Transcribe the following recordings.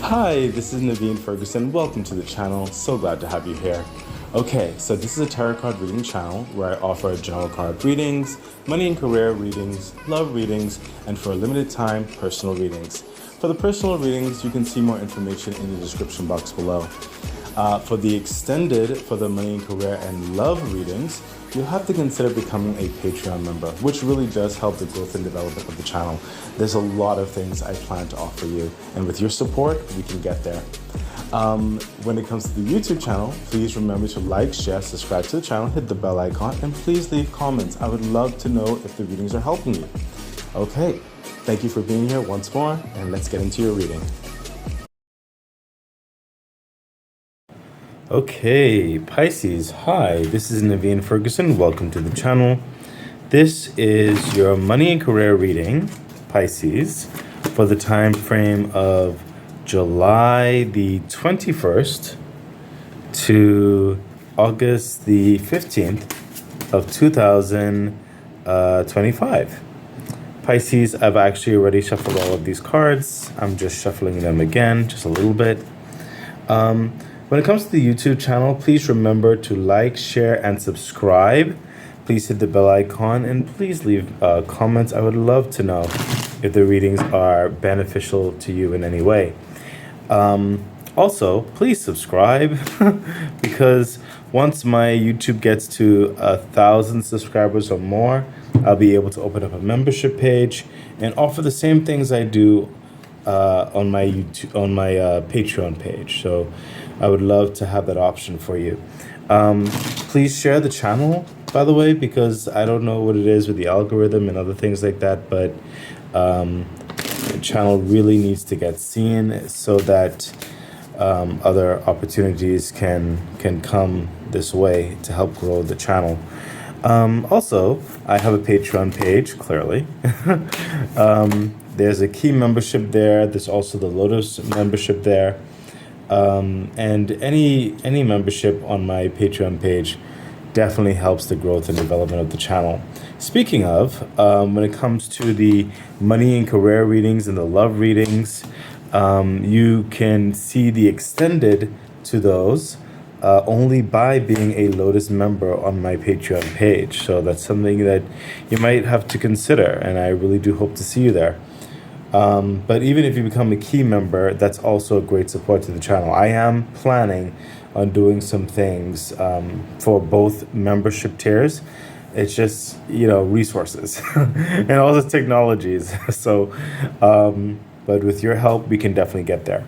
Hi, this is Naveen Ferguson. Welcome to the channel. So glad to have you here. Okay, so this is a tarot card reading channel where I offer general card readings, money and career readings, love readings, and for a limited time, personal readings. For the personal readings, you can see more information in the description box below. For the money and career and love readings, you'll have to consider becoming a Patreon member, which really does help the growth and development of the channel. There's a lot of things I plan to offer you, and with your support, we can get there. When it comes to the YouTube channel, please remember to like, share, subscribe to the channel, hit the bell icon, and please leave comments. I would love to know if the readings are helping you. Okay, thank you for being here once more, and let's get into your reading. Okay, Pisces, hi, this is Naveen Ferguson. Welcome to the channel. This is your money and career reading, Pisces, for the time frame of July the 21st to August the 15th of 2025. Pisces, I've actually already shuffled all of these cards. I'm just shuffling them again, just a little bit. When it comes to the YouTube channel, please remember to like, share, and subscribe. Please hit the bell icon and please leave comments. I would love to know if the readings are beneficial to you in any way. Also, please subscribe because once my YouTube gets to 1,000 subscribers or more, I'll be able to open up a membership page and offer the same things I do on my Patreon page. So I would love to have that option for you. Please share the channel, by the way, because I don't know what it is with the algorithm and other things like that, but the channel really needs to get seen so that other opportunities can come this way to help grow the channel. Also, I have a Patreon page, clearly. There's a key membership there. There's also the Lotus membership there. And any membership on my Patreon page definitely helps the growth and development of the channel. Speaking of, when it comes to the money and career readings and the love readings, you can see the extended to those only by being a Lotus member on my Patreon page. So that's something that you might have to consider, and I really do hope to see you there. But even if you become a key member, that's also a great support to the channel. I am planning on doing some things for both membership tiers. It's just, resources and all the technologies. So, but with your help, we can definitely get there.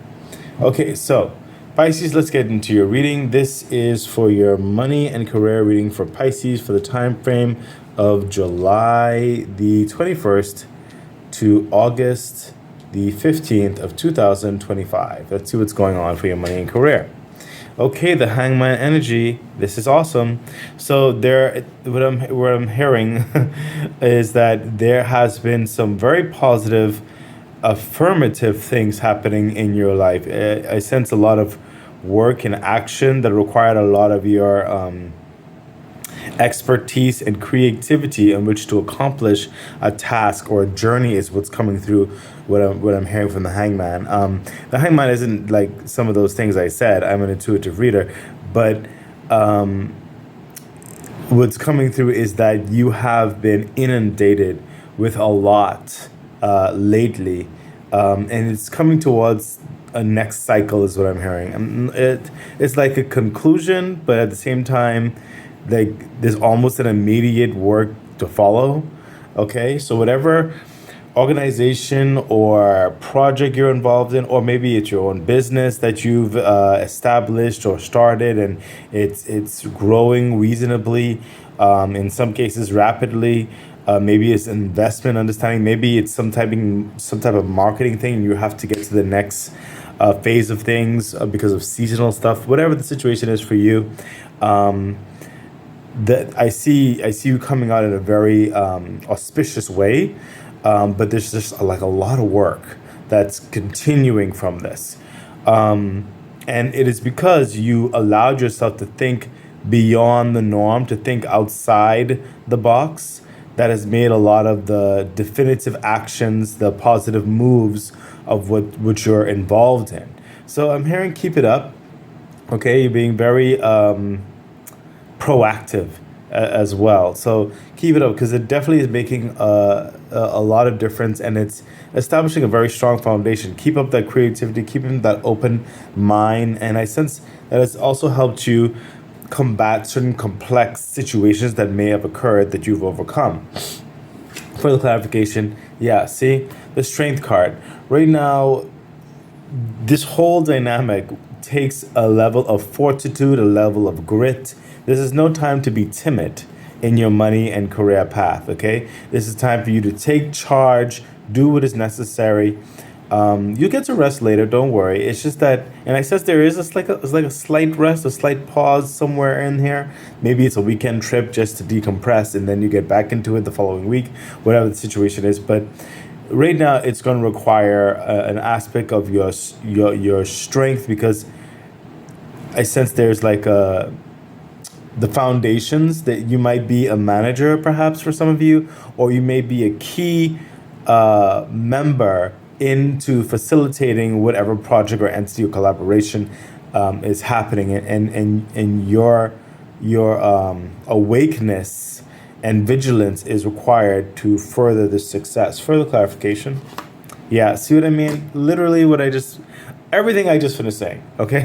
Okay, so Pisces, let's get into your reading. This is for your money and career reading for Pisces for the time frame of July the 21st to August the 15th of 2025. Let's see what's going on for your money and career. Okay, the Hangman energy. This is awesome. So what I'm hearing is that there has been some very positive, affirmative things happening in your life. I sense a lot of work and action that required a lot of your expertise and creativity in which to accomplish a task or a journey is what's coming through what I'm hearing from the Hangman. The Hangman isn't like some of those things I said. I'm an intuitive reader, but what's coming through is that you have been inundated with a lot lately, and it's coming towards a next cycle is what I'm hearing. It's like a conclusion, but at the same time, like there's almost an immediate work to follow. Okay, so whatever organization or project you're involved in, or maybe it's your own business that you've established or started, and it's growing reasonably, in some cases rapidly. Maybe it's investment understanding. Maybe it's some type of marketing thing, and you have to get to the next phase of things because of seasonal stuff. Whatever the situation is for you. That I see you coming out in a very auspicious way, but there's just like a lot of work that's continuing from this, and it is because you allowed yourself to think beyond the norm, to think outside the box, that has made a lot of the definitive actions, the positive moves of what you're involved in. So I'm hearing keep it up. Okay, you're being very proactive as well. So keep it up because it definitely is making a lot of difference, and it's establishing a very strong foundation. Keep up that creativity, keeping that open mind, and I sense that it's also helped you combat certain complex situations that may have occurred that you've overcome. Further clarification, yeah, see the strength card right now. This whole dynamic takes a level of fortitude, a level of grit. This is no time to be timid in your money and career path, okay? This is time for you to take charge, do what is necessary. You get to rest later, don't worry. It's just that, and I says there is it's like a slight rest, a slight pause somewhere in here. Maybe it's a weekend trip just to decompress, and then you get back into it the following week, whatever the situation is. But right now, it's going to require an aspect of your strength, because I sense there's like the foundations that you might be a manager, perhaps for some of you, or you may be a key member into facilitating whatever project or entity or collaboration is happening, and your awakeness and vigilance is required to further this success. Further clarification. Yeah, see what I mean? Literally everything I just finished saying, okay?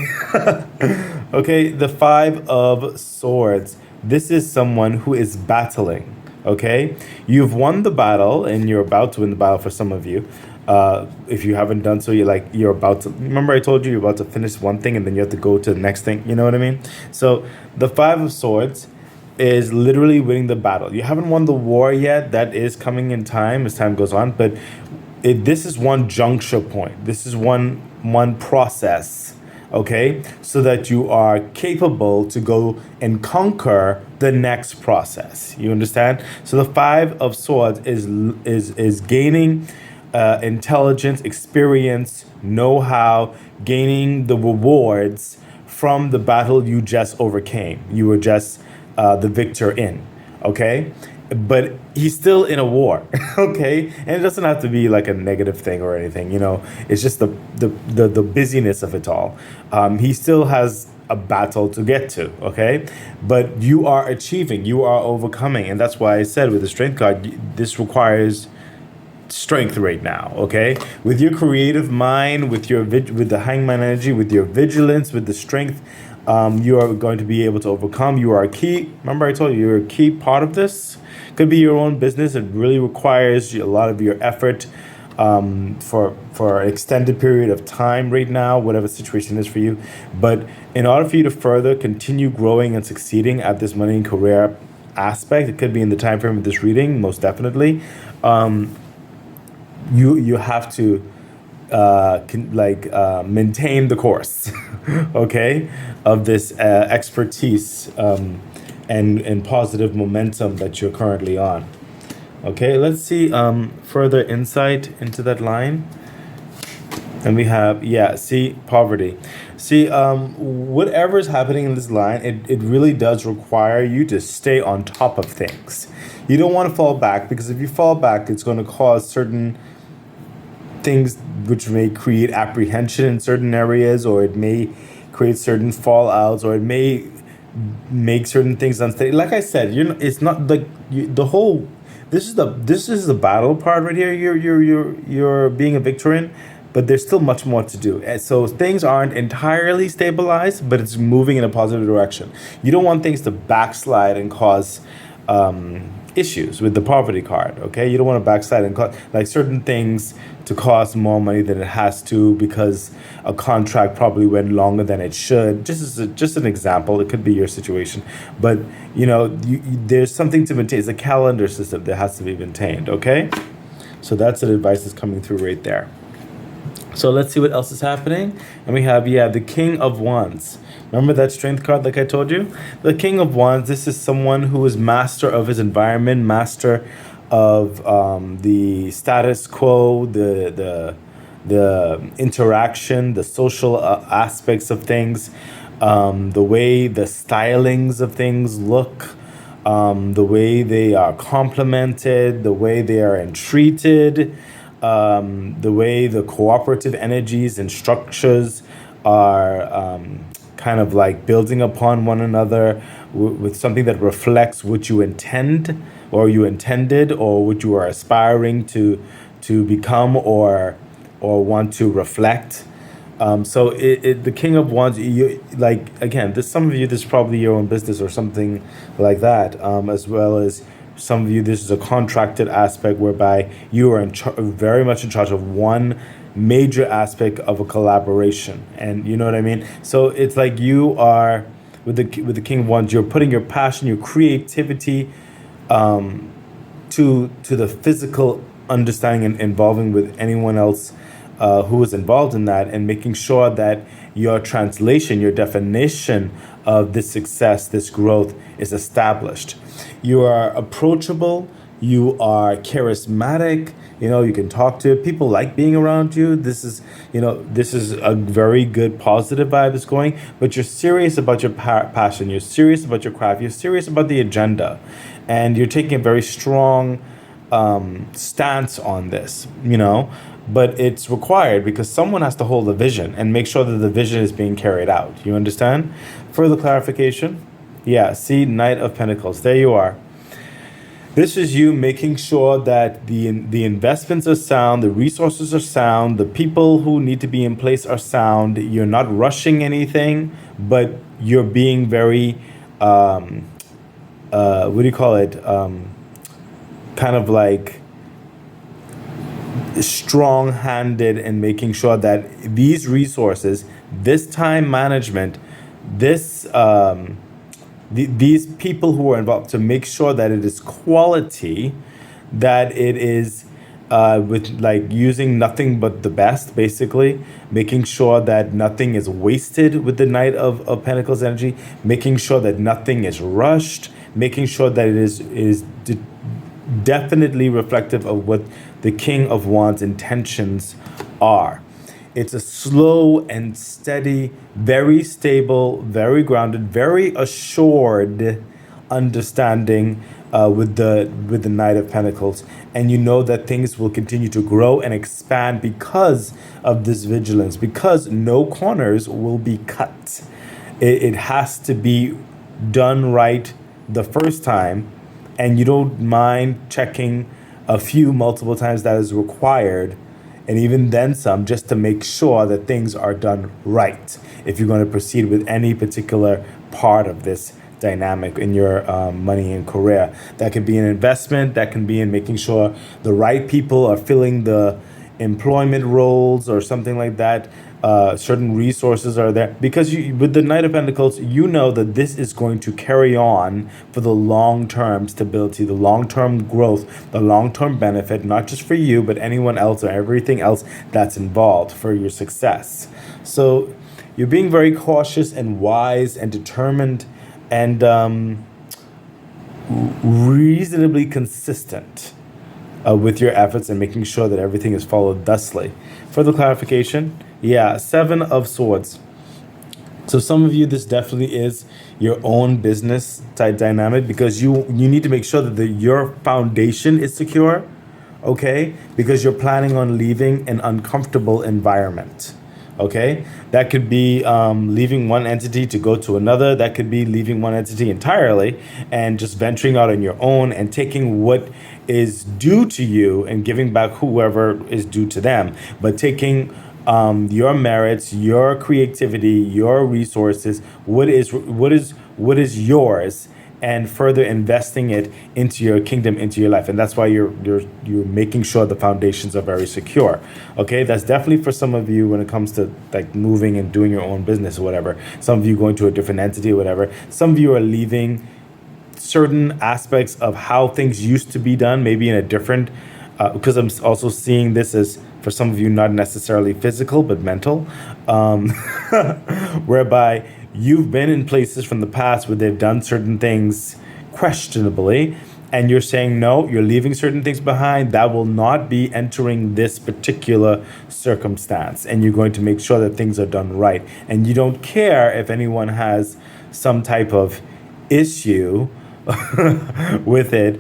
Okay, the Five of Swords. This is someone who is battling, okay? You've won the battle, and you're about to win the battle for some of you. If you haven't done so, you're about to, remember I told you you're about to finish one thing and then you have to go to the next thing, you know what I mean? So the Five of Swords is literally winning the battle. You haven't won the war yet. That is coming in time as time goes on, but this is one juncture point. This is one process, okay? So that you are capable to go and conquer the next process. You understand? So the Five of Swords is gaining intelligence, experience, know-how, gaining the rewards from the battle you just overcame. You were just the victor in, okay? But he's still in a war, okay? And it doesn't have to be like a negative thing or anything, you know? It's just the busyness of it all. He still has a battle to get to, okay? But you are achieving, you are overcoming, and that's why I said with the strength card, this requires strength right now, okay? With your creative mind, with the hangman energy, with your vigilance, with the strength, you are going to be able to overcome. You are a key. Remember I told you you're a key part of this. Could be your own business. It really requires a lot of your effort for an extended period of time right now, whatever situation is for you. But in order for you to further continue growing and succeeding at this money and career aspect, it could be in the time frame of this reading, most definitely. You have to maintain the course, okay, of this expertise and positive momentum that you're currently on. Okay, let's see further insight into that line. And we have, see, poverty. See, whatever is happening in this line, it really does require you to stay on top of things. You don't want to fall back, because if you fall back, it's going to cause certain things which may create apprehension in certain areas, or it may create certain fallouts, or it may make certain things unsteady. Like I said, it's not like the whole. This is the battle part right here. You're being a victorian, but there's still much more to do. And so things aren't entirely stabilized, but it's moving in a positive direction. You don't want things to backslide and cause issues with the poverty card, okay? You don't want to backslide and cause like certain things to cost more money than it has to, because a contract probably went longer than it should. Just an example. It could be your situation, but there's something to maintain. It's a calendar system that has to be maintained, okay? So that's the advice that's coming through right there. So let's see what else is happening. And we have, the King of Wands. Remember that strength card like I told you? The King of Wands, this is someone who is master of his environment, master of the status quo, the interaction, the social aspects of things, the way the stylings of things look, the way they are complemented, the way they are entreated, the way the cooperative energies and structures are kind of like building upon one another with something that reflects what you intend or you intended or what you are aspiring to become or want to reflect. So the King of Wands, you like again. This some of you, this is probably your own business or something like that, as well as some of you. This is a contracted aspect whereby you are very much in charge of one major aspect of a collaboration, and you know what I mean. So it's like you are with the King of Wands. You're putting your passion, your creativity, to the physical understanding and involving with anyone else who is involved in that, and making sure that your translation, your definition of this success, this growth is established. You are approachable, you are charismatic, you can talk to people, like being around you. This is a very good positive vibe that's going, but you're serious about your passion, you're serious about your craft, you're serious about the agenda, and you're taking a very strong stance on this, but it's required because someone has to hold the vision and make sure that the vision is being carried out. You understand? Further clarification? Yeah, see, Knight of Pentacles. There you are. This is you making sure that the investments are sound, the resources are sound, the people who need to be in place are sound. You're not rushing anything, but you're being very, what do you call it? Kind of like strong-handed in making sure that these resources, this time management, these people who are involved, to make sure that it is quality, that it is with like using nothing but the best, basically making sure that nothing is wasted with the Knight of Pentacles energy, making sure that nothing is rushed, making sure that it is definitely reflective of what the King of Wands intentions are. It's a slow and steady, very stable, very grounded, very assured understanding with the Knight of Pentacles, and you know that things will continue to grow and expand because of this vigilance, because no corners will be cut. It has to be done right the first time, and you don't mind checking a few multiple times that is required, and even then some, just to make sure that things are done right if you're going to proceed with any particular part of this dynamic in your money and career. That could be an investment, that can be in making sure the right people are filling the employment roles or something like that. Certain resources are there because with the Knight of Pentacles, you know that this is going to carry on for the long-term stability, the long-term growth, the long-term benefit, not just for you, but anyone else or everything else that's involved for your success. So you're being very cautious and wise and determined and reasonably consistent with your efforts and making sure that everything is followed thusly. Further clarification? Yeah, Seven of Swords. So some of you, this definitely is your own business type dynamic because you need to make sure that your foundation is secure, okay? Because you're planning on leaving an uncomfortable environment, okay? That could be leaving one entity to go to another. That could be leaving one entity entirely and just venturing out on your own and taking what is due to you and giving back whoever is due to them, but taking your merits, your creativity, your resources, what is yours, and further investing it into your kingdom, into your life. And that's why you're making sure the foundations are very secure. Okay, that's definitely for some of you when it comes to like moving and doing your own business or whatever. Some of you going to a different entity or whatever. Some of you are leaving certain aspects of how things used to be done, maybe in a different, because I'm also seeing this as, for some of you, not necessarily physical, but mental, whereby you've been in places from the past where they've done certain things questionably, and you're saying, no, you're leaving certain things behind that will not be entering this particular circumstance, and you're going to make sure that things are done right. And you don't care if anyone has some type of issue with it.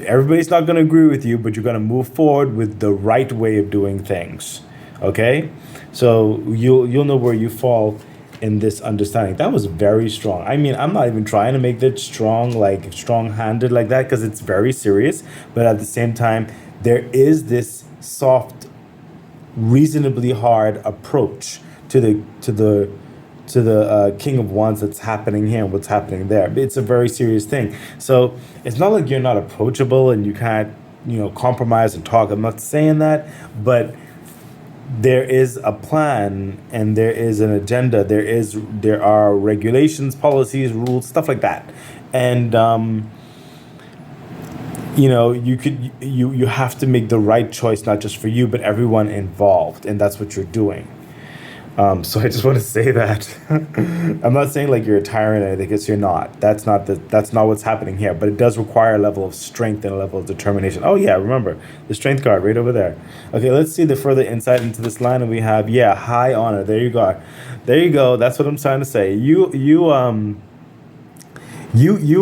Everybody's not going to agree with you, but you're going to move forward with the right way of doing things. Okay, So you'll know where you fall in this understanding. That was very strong. I mean, I'm not even trying to make that strong, like strong-handed like that, because it's very serious. But at the same time, there is this soft, reasonably hard approach to the King of Wands that's happening here and what's happening there. It's a very serious thing. So it's not like you're not approachable and you can't, compromise and talk. I'm not saying that, but there is a plan and there is an agenda. There are regulations, policies, rules, stuff like that, and you have to make the right choice, not just for you but everyone involved, and that's what you're doing. So I just want to say that I'm not saying like you're a tyrant or anything, because you're not. That's not what's happening here. But it does require a level of strength and a level of determination. Oh yeah, remember the strength card right over there. Okay, let's see the further insight into this line, and we have high honor. There you go. That's what I'm trying to say. You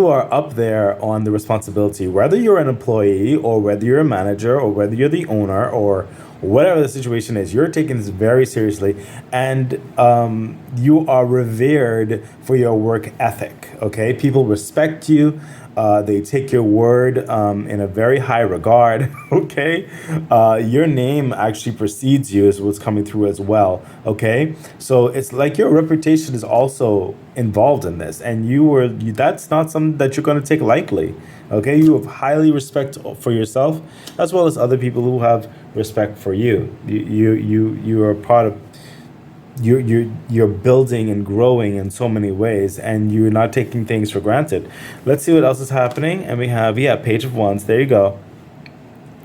are up there on the responsibility, whether you're an employee or whether you're a manager or whether you're the owner or whatever the situation is. You're taking this very seriously, and you are revered for your work ethic. Okay, people respect you. They take your word in a very high regard. Okay, your name actually precedes you, is what's coming through as well. Okay, so it's like your reputation is also involved in this, and that's not something that you're going to take lightly. Okay, you have highly respect for yourself, as well as other people who have respect for you. You are part of. You're building and growing in so many ways, and you're not taking things for granted. Let's see what else is happening, and we have Page of Wands. There you go.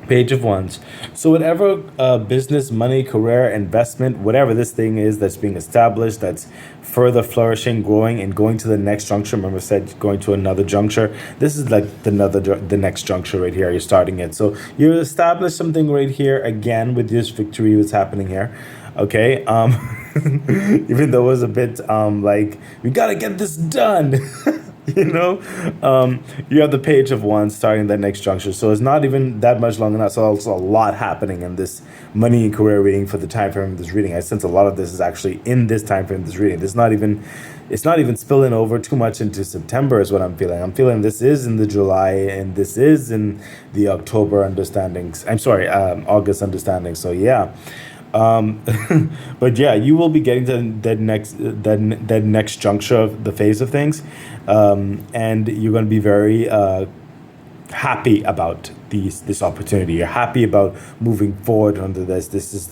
Page of Wands. So whatever business, money, career, investment, whatever this thing is that's being established, that's further flourishing, growing, and going to the next juncture. Remember, I said going to another juncture. This is like the next juncture right here. You're starting it. So you establish something right here again with this victory that's happening here. Okay, even though it was a bit like we gotta get this done. You have the Page of Wands starting that next juncture, so it's not even that much long enough. So it's a lot happening in this money and career reading for the time frame of this reading. I sense a lot of this is actually in this time frame of this reading. It's not even spilling over too much into September is what I'm feeling. I'm feeling this is in the July and this is in the October understandings. I'm sorry, August understanding. So yeah. But you will be getting to that next juncture of the phase of things, and you're going to be very happy about this opportunity. You're happy about moving forward under this. This is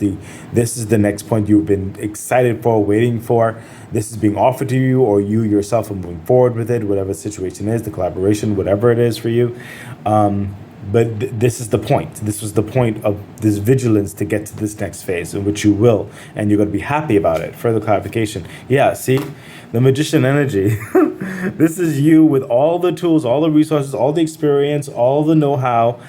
the next point you've been excited for, waiting for. This is being offered to you, or you yourself are moving forward with it, whatever the situation is, the collaboration, whatever it is for you. But this is the point. This was the point of this vigilance to get to this next phase, in which you will, and you're going to be happy about it. Further clarification. See, the magician energy. This is you with all the tools, all the resources, all the experience, all the know-how,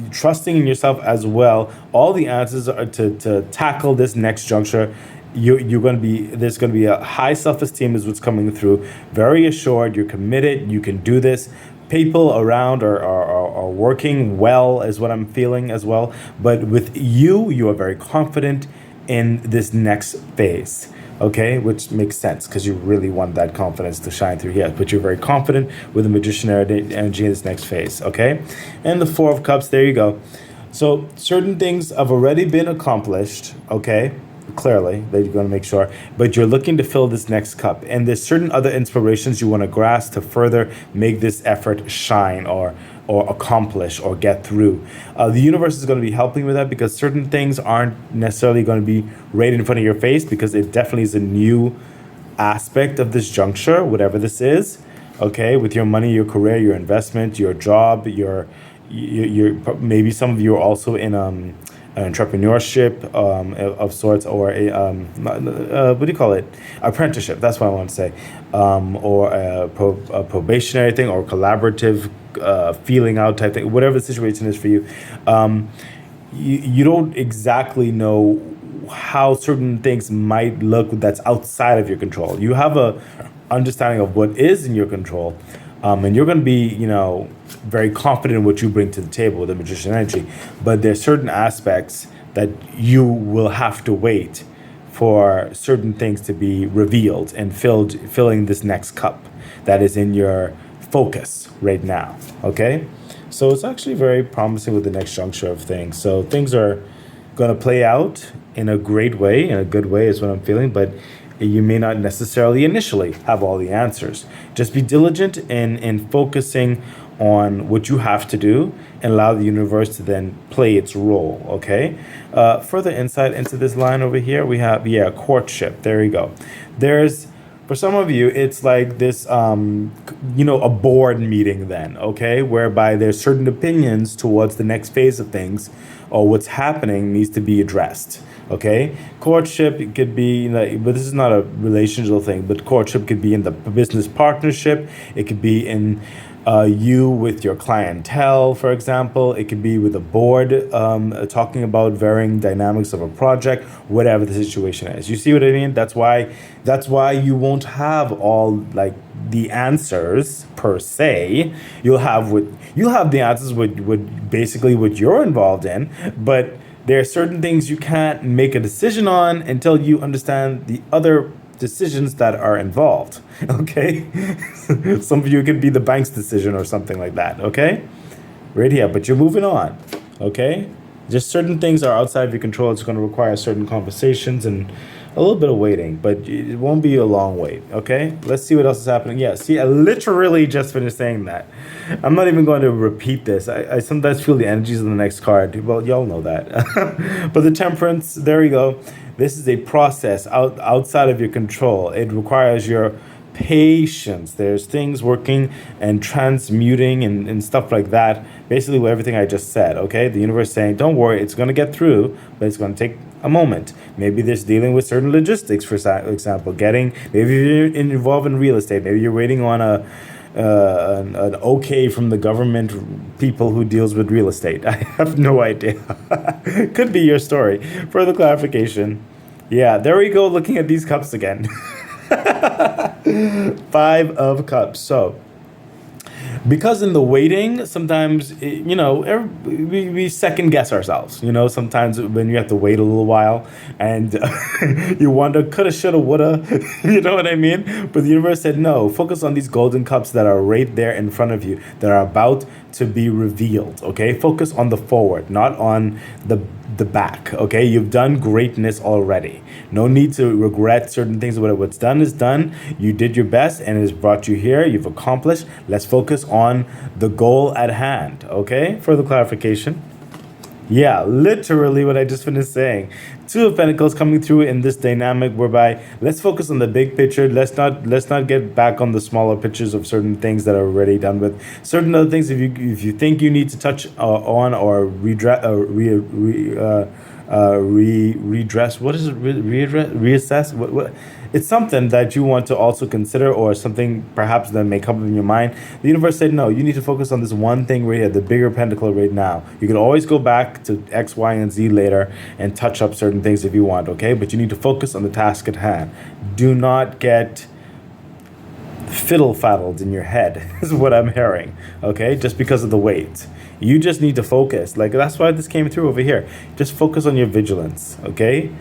trusting in yourself as well. All the answers are to tackle this next juncture. There's going to be a high self-esteem is what's coming through. Very assured, you're committed, you can do this. People around are working well, is what I'm feeling as well. But with you are very confident in this next phase, okay? Which makes sense, because you really want that confidence to shine through here. But you're very confident with the magician energy in this next phase, okay? And the Four of Cups, there you go. So certain things have already been accomplished, okay? Clearly, that you're going to make sure, but you're looking to fill this next cup, and there's certain other inspirations you want to grasp to further make this effort shine or accomplish or get through. The universe is going to be helping with that, because certain things aren't necessarily going to be right in front of your face, because it definitely is a new aspect of this juncture, whatever this is, okay, with your money, your career, your investment, your job, your maybe some of you are also in entrepreneurship of sorts, or what do you call it? Apprenticeship. That's what I want to say, or a probationary thing, or collaborative feeling out type thing. Whatever the situation is for you, you don't exactly know how certain things might look that's outside of your control. You have a understanding of what is in your control. And you're going to be, very confident in what you bring to the table with the magician energy. But there's certain aspects that you will have to wait for certain things to be revealed and filling this next cup that is in your focus right now. Okay, so it's actually very promising with the next juncture of things. So things are going to play out in a great way, in a good way is what I'm feeling, but you may not necessarily initially have all the answers. Just be diligent in focusing on what you have to do and allow the universe to then play its role, okay? Further insight into this line over here, we have, courtship. There you go. For some of you, it's like this, a board meeting then, okay? Whereby there's certain opinions towards the next phase of things or what's happening needs to be addressed, okay? Courtship, it could be, but this is not a relational thing, but courtship could be in the business partnership. It could be in you with your clientele, for example. It could be with a board talking about varying dynamics of a project, whatever the situation is. You see what I mean? That's why you won't have all the answers per se. You'll have the answers with basically what you're involved in, but there are certain things you can't make a decision on until you understand the other decisions that are involved, okay? Some of you could be the bank's decision or something like that, okay? Right here, but you're moving on, okay? Just certain things are outside of your control. It's going to require certain conversations and a little bit of waiting, but it won't be a long wait, okay? Let's see what else is happening. Yeah, see, I literally just finished saying that. I'm not even going to repeat this. I sometimes feel the energies of the next card. Well, y'all know that. But the Temperance, there you go. This is a process outside of your control. It requires your patience. There's things working and transmuting and stuff like that. Basically, with everything I just said, okay? The universe saying, don't worry, it's going to get through, but it's going to take a moment. Maybe there's dealing with certain logistics, for example, maybe you're involved in real estate. Maybe you're waiting on an okay from the government people who deals with real estate. I have no idea. Could be your story. Further clarification. Yeah, there we go, looking at these cups again. 5 of Cups. So, because in the waiting, sometimes, we second guess ourselves. Sometimes when you have to wait a little while and you wonder, coulda, shoulda, woulda, you know what I mean? But the universe said, no, focus on these golden cups that are right there in front of you, that are about to be revealed, okay? Focus on the forward, not on the back, okay? You've done greatness already. No need to regret certain things. What's done is done. You did your best and it has brought you here. You've accomplished. Let's focus on the goal at hand, okay? Further clarification. Yeah, literally what I just finished saying. 2 of Pentacles coming through in this dynamic whereby let's focus on the big picture. Let's not get back on the smaller pictures of certain things that are already done with. Certain other things, if you think you need to touch on or redress, what is it? Reassess? What? It's something that you want to also consider, or something perhaps that may come up in your mind. The universe said, no, you need to focus on this one thing right here, the bigger pentacle right now. You can always go back to X, Y, and Z later and touch up certain things if you want, okay? But you need to focus on the task at hand. Do not get fiddle-faddled in your head, is what I'm hearing, okay? Just because of the weight. You just need to focus. That's why this came through over here. Just focus on your vigilance, okay?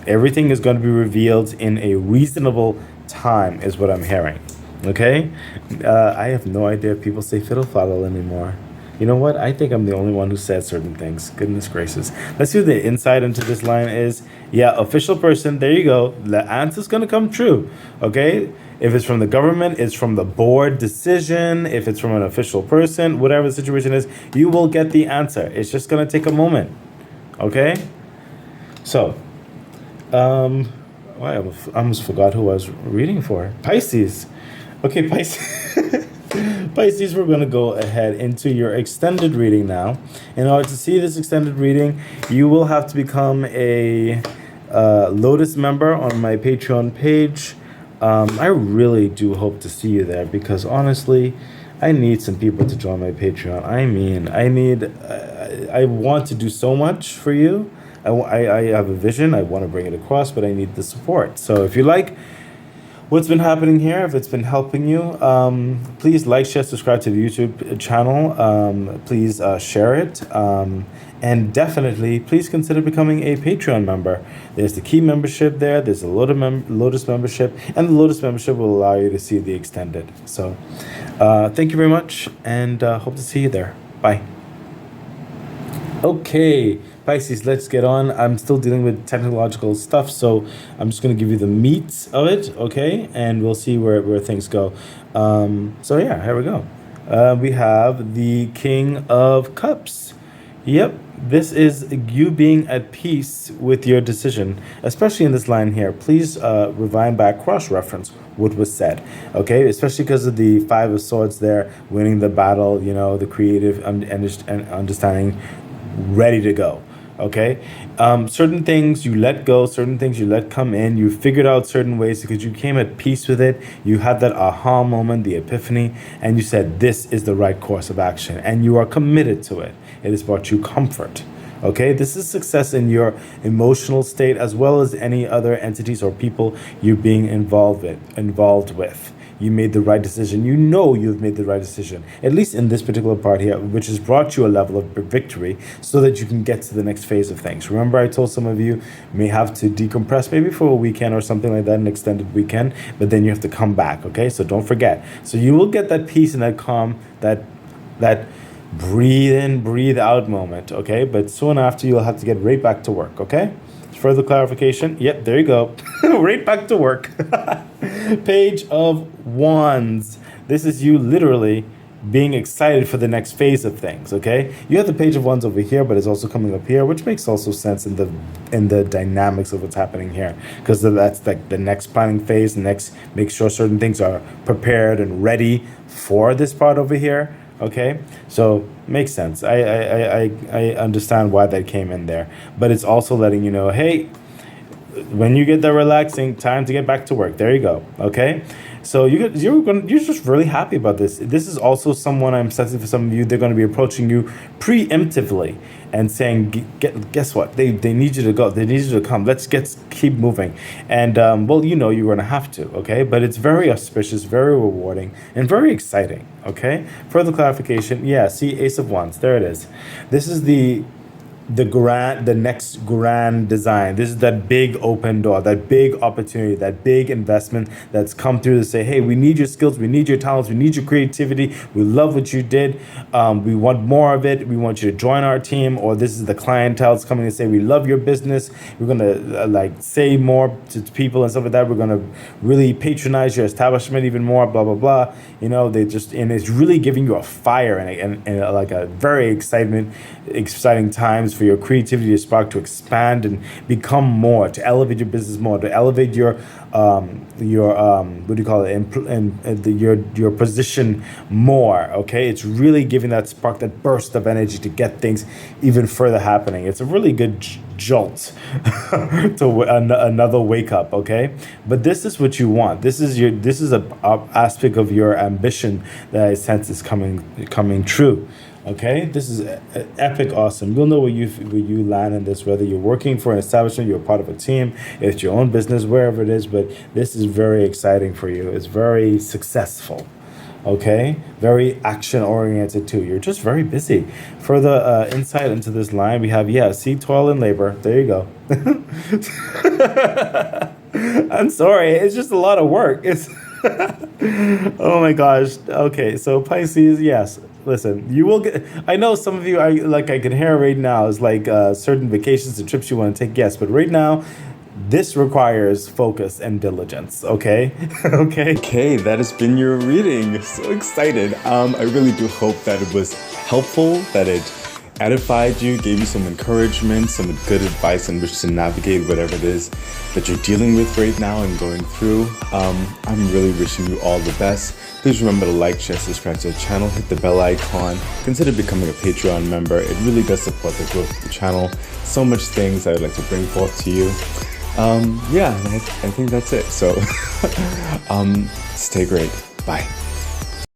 Everything is going to be revealed in a reasonable time, is what I'm hearing, okay? I have no idea if people say fiddle-faddle anymore. You know what? I think I'm the only one who said certain things. Goodness gracious. Let's see what the insight into this line is. Yeah, official person. There you go. The answer's going to come true, okay? If it's from the government, it's from the board decision. If it's from an official person, whatever the situation is, you will get the answer. It's just going to take a moment, okay? So, I almost forgot who I was reading for. Pisces. Okay, Pisces. Pisces, we're going to go ahead into your extended reading now. In order to see this extended reading, you will have to become a Lotus member on my Patreon page. I really do hope to see you there, because honestly, I need some people to join my Patreon. I want to do so much for you. I have a vision. I want to bring it across, but I need the support. So if you like what's been happening here. If it's been helping you, please like, share, subscribe to the YouTube channel. Please share it. And definitely, please consider becoming a Patreon member. There's the Key membership there. There's a Lotus membership. And the Lotus membership will allow you to see the extended. So thank you very much. And hope to see you there. Bye. Okay, Pisces, let's get on. I'm still dealing with technological stuff, so I'm just going to give you the meat of it, okay? And we'll see where things go. So yeah, here we go. We have the King of Cups. Yep, this is you being at peace with your decision, especially in this line here. Please rewind back, cross-reference what was said, okay? Especially because of the Five of Swords there, winning the battle, you know, the creative understanding, ready to go, okay? Certain things you let go, certain things you let come in. You figured out certain ways because you came at peace with it. You had that aha moment, the epiphany, and you said, this is the right course of action, and you are committed to it. It has brought you comfort, okay? This is success in your emotional state as well as any other entities or people you're being involved with. You made the right decision. You know you've made the right decision, at least in this particular part here, which has brought you a level of victory so that you can get to the next phase of things. Remember, I told some of you may have to decompress maybe for a weekend or something like that, an extended weekend, but then you have to come back, okay? So don't forget. So you will get that peace and that calm, that breathe in, breathe out moment, okay? But soon after, you'll have to get right back to work, okay? Further clarification. Yep, there you go. Right back to work. Page of Wands. This is you literally being excited for the next phase of things, okay? You have the Page of Wands over here, but it's also coming up here, which makes also sense in the dynamics of what's happening here, because that's like the next planning phase, next make sure certain things are prepared and ready for this part over here. Okay, so makes sense. I understand why that came in there, but it's also letting you know, hey, when you get that relaxing, time to get back to work. There you go. Okay, so you're just really happy about this. This is also someone, I'm sensing for some of you, they're going to be approaching you preemptively and saying, guess what? They need you to go. They need you to come. Let's keep moving. And well, you know you're going to have to. Okay, but it's very auspicious, very rewarding, and very exciting. Okay. Further clarification. Yeah. See, Ace of Wands. There it is. This is the next grand design. This is that big open door, that big opportunity, that big investment that's come through to say, hey, we need your skills, we need your talents, we need your creativity, we love what you did, we want more of it, we want you to join our team. Or this is the clientele that's coming to say, we love your business, we're gonna say more to people and stuff like that, we're gonna really patronize your establishment even more, blah blah blah. You know, and it's really giving you a fire and like a very exciting times for your creativity to spark, to expand and become more, to elevate your business more, to elevate your what do you call it, your position more. Okay, it's really giving that spark, that burst of energy to get things even further happening. It's a really good jolt to another wake up. Okay, but this is what you want. This is a aspect of your ambition that I sense is coming true. Okay, this is epic, awesome. You'll know where you land in this, whether you're working for an establishment, you're part of a team, it's your own business, wherever it is. But this is very exciting for you. It's very successful. Okay, very action oriented too. You're just very busy. Further insight into this line, we have see, toil and labor. There you go. I'm sorry, it's just a lot of work. It's oh my gosh. Okay, so Pisces, yes. Listen, you will get. I know some of you are like, I can hear right now is like certain vacations and trips you want to take. Yes, but right now, this requires focus and diligence. Okay, okay. That has been your reading. So excited. I really do hope that it was helpful. That it edified you, gave you some encouragement, some good advice on which to navigate whatever it is that you're dealing with right now and going through. I'm really wishing you all the best. Please remember to like, share, subscribe to the channel, hit the bell icon, consider becoming a Patreon member. It really does support the growth of the channel. So much things I would like to bring forth to you. I think that's it. So stay great. Bye.